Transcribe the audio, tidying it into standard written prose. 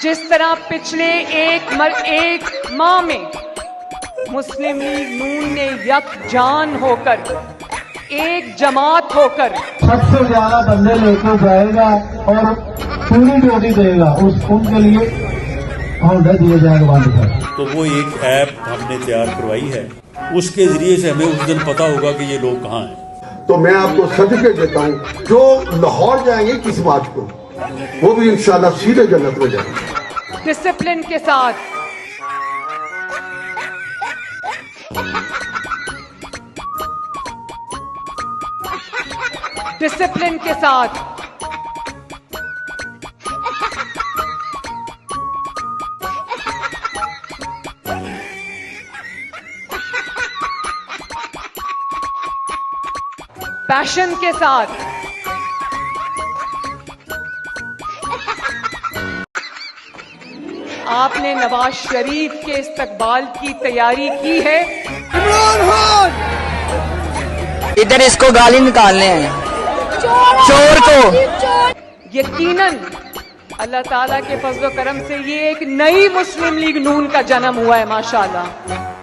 जिस तरह पिछले एक माह में मुस्लिम लीग नून ने यकजान होकर, एक जमात होकर सबसे ज्यादा बंदे लेके जाएगा और पूरी ड्यूटी देगा, उनके लिए ऑर्डर दिए जाएगा वहां पर। तो वो एक ऐप हमने तैयार करवाई है, उसके जरिए से हमें उस दिन पता होगा कि ये लोग कहाँ हैं। तो मैं आपको सर्टिफिकेट देता हूँ, जो लाहौर जाएंगे किस बात को, वो भी इंशाल्लाह सीधे जन्नत में जाएंगे। डिसिप्लिन के साथ, डिसिप्लिन के साथ पैशन के साथ आपने नवाज शरीफ के इस्तकबाल की तैयारी की है। इमरान खान, इधर इसको गाली निकालने हैं, चोर को। यकीनन अल्लाह ताला के फजल करम से ये एक नई मुस्लिम लीग नून का जन्म हुआ है, माशाअल्लाह।